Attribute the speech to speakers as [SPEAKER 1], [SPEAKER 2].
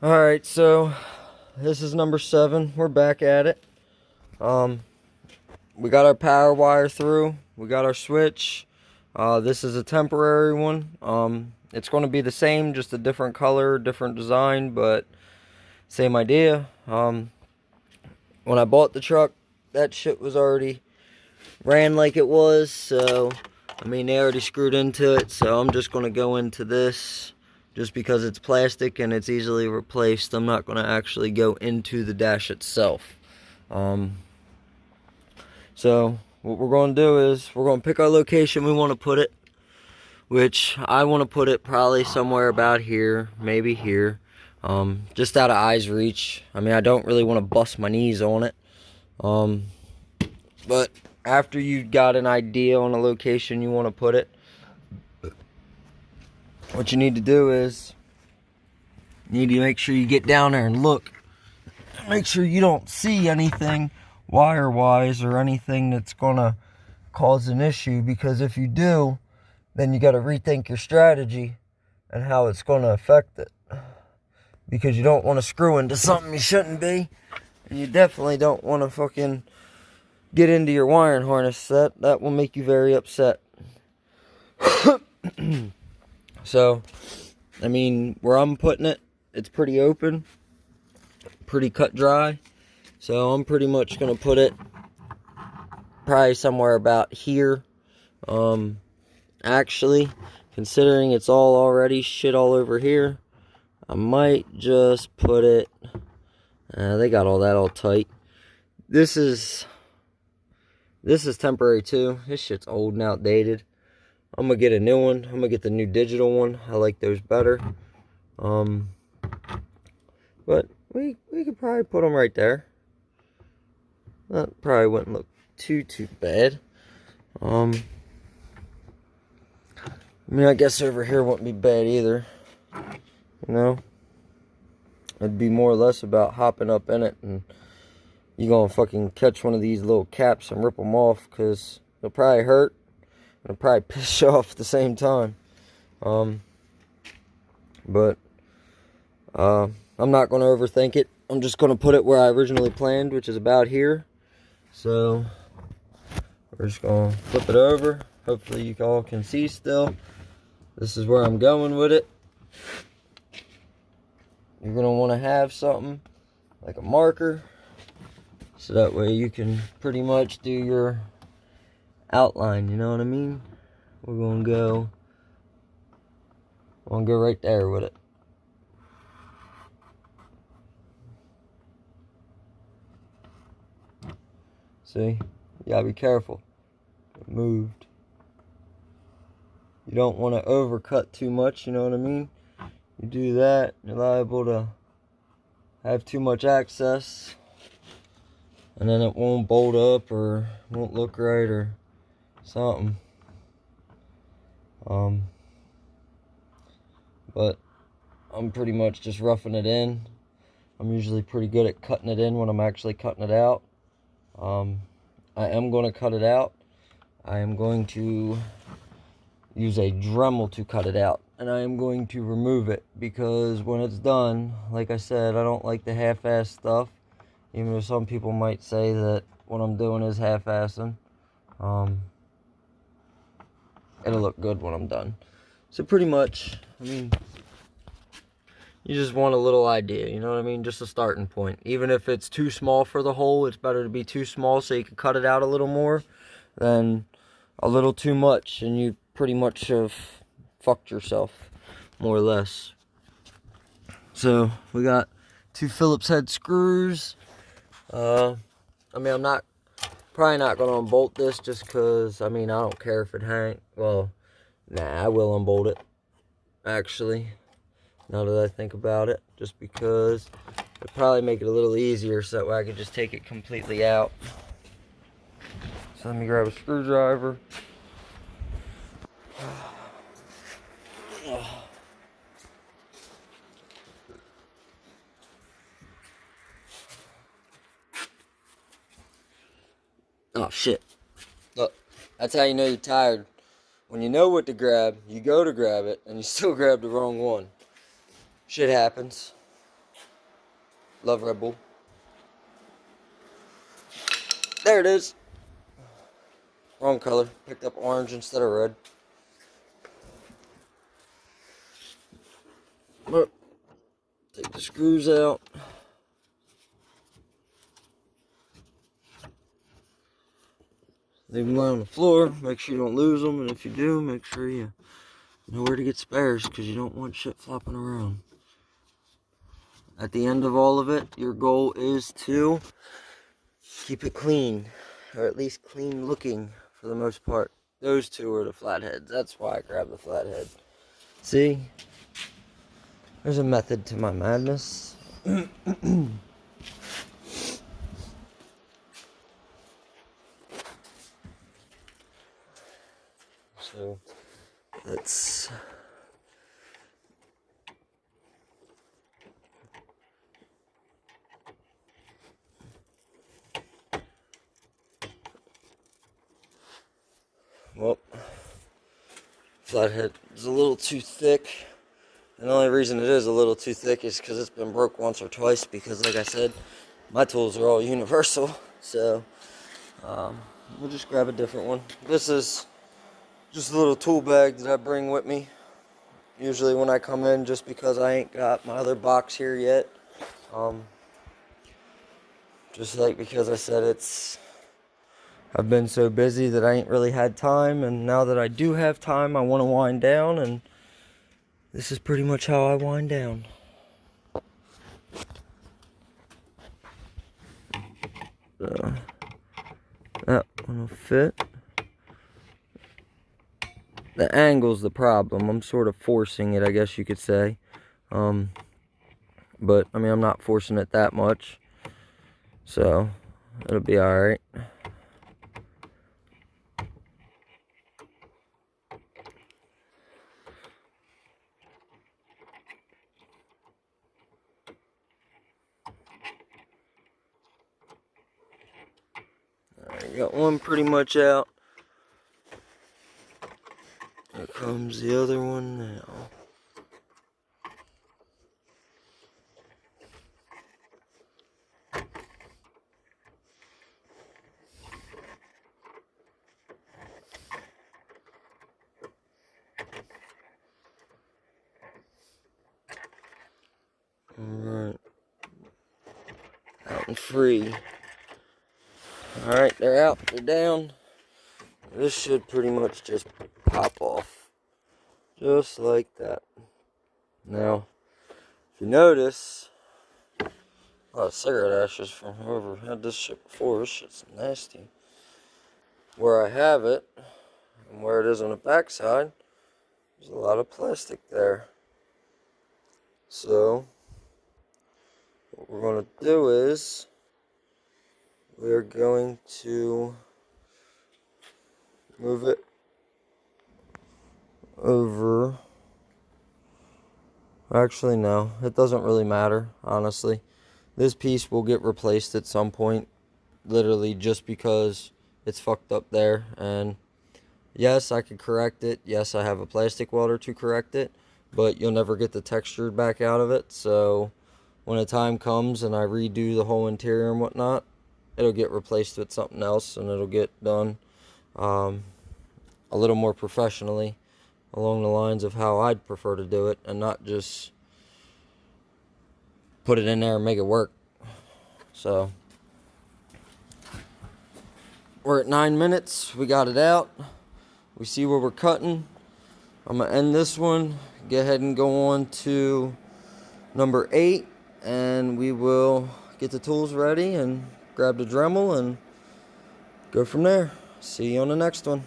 [SPEAKER 1] Alright, so this is number 7. We're back at it. We got our power wire through. We got our switch. This is a temporary one. It's going to be the same, just a different color, different design, but same idea. When I bought the truck, that shit was already ran like it was, so I mean they already screwed into it, so I'm just going to go into this just because it's plastic and it's easily replaced. I'm not going to actually go into the dash itself. So what we're going to do is we're going to pick our location we want to put it, which I want to put it probably somewhere about here, maybe here, just out of eye's reach. I mean, I don't really want to bust my knees on it, but after you got an idea on a location you want to put it, what you need to do is you need to make sure you get down there and look. Make sure you don't see anything wire-wise or anything that's going to cause an issue, because if you do, then you got to rethink your strategy and how it's going to affect it. Because you don't want to screw into something you shouldn't be. And you definitely don't want to fucking get into your wiring harness set. That will make you very upset. So, I mean, where I'm putting it, it's pretty open, pretty cut dry. So I'm pretty much going to put it probably somewhere about here. Actually, considering it's all already shit all over here, I might just put it, they got all that all tight. This is temporary too. This shit's old and outdated. I'm gonna get a new one. I'm gonna get the new digital one. I like those better. But we could probably put them right there. That probably wouldn't look too bad. I mean, I guess over here wouldn't be bad either. You know? It'd be more or less about hopping up in it and you gonna fucking catch one of these little caps and rip them off, because it'll probably hurt and it'll probably piss you off at the same time. But I'm not gonna overthink it. I'm just gonna put it where I originally planned, which is about here. So we're just gonna flip it over. Hopefully you all can see still. This is where I'm going with it. You're gonna want to have something like a marker, so that way you can pretty much do your outline, you know what I mean? We're gonna go right there with it. See? You gotta be careful. It moved. You don't want to overcut too much, you know what I mean? You do that, you're liable to have too much access, and then it won't bolt up or won't look right or something. But I'm pretty much just roughing it in. I'm usually pretty good at cutting it in when I'm actually cutting it out. I am going to cut it out. I am going to use a Dremel to cut it out, and I am going to remove it, because when it's done, like I said, I don't like the half-ass stuff, even though some people might say that what I'm doing is half-assing. It'll look good when I'm done. So pretty much, I mean, you just want a little idea, you know what I mean? Just a starting point. Even if it's too small for the hole, it's better to be too small so you can cut it out a little more than a little too much, and you pretty much have fucked yourself, more or less. So we got 2 Phillips head screws. I mean, I'm probably not going to unbolt this, just because, I mean, I don't care if it hangs. Well, nah, I will unbolt it, actually, now that I think about it, just because it'd probably make it a little easier, so that way I could just take it completely out. So let me grab a screwdriver. Oh shit. Look, that's how you know you're tired. When you know what to grab, you go to grab it, and you still grab the wrong one. Shit happens. Love Red Bull. There it is. Wrong color. Picked up orange instead of red. But take the screws out. Leave them on the floor. Make sure you don't lose them. And if you do, make sure you know where to get spares, because you don't want shit flopping around. At the end of all of it, your goal is to keep it clean, or at least clean looking for the most part. Those two are the flatheads. That's why I grabbed the flathead. See? There's a method to my madness. So, let's... Well, flathead is a little too thick. And the only reason it is a little too thick is because it's been broke once or twice. Because, like I said, my tools are all universal. So, we'll just grab a different one. This is just a little tool bag that I bring with me. Usually when I come in, just because I ain't got my other box here yet. Just like because I said I've been so busy that I ain't really had time, and now that I do have time, I want to wind down, and this is pretty much how I wind down. So, that one will fit. The angle's the problem. I'm sort of forcing it, I guess you could say. But, I mean, I'm not forcing it that much. So, it'll be alright. Alright, got one pretty much out. Here comes the other one now. Alright. Out and free. Alright, they're out, they're down. This should pretty much just pop off. Just like that. Now, if you notice, a lot of cigarette ashes from whoever had this shit before. This shit's nasty. Where I have it, and where it is on the backside, there's a lot of plastic there. So, what we're going to do is, we're going to move it over. Actually, no, it doesn't really matter, honestly. This piece will get replaced at some point, literally just because it's fucked up there. And yes, I could correct it. Yes, I have a plastic welder to correct it, but you'll never get the texture back out of it. So when the time comes and I redo the whole interior and whatnot, it'll get replaced with something else, and it'll get done a little more professionally, along the lines of how I'd prefer to do it, and not just put it in there and make it work. So, we're at 9 minutes. We got it out. We see where we're cutting. I'm going to end this one. Go ahead and go on to number 8, and we will get the tools ready and grab the Dremel and go from there. See you on the next one.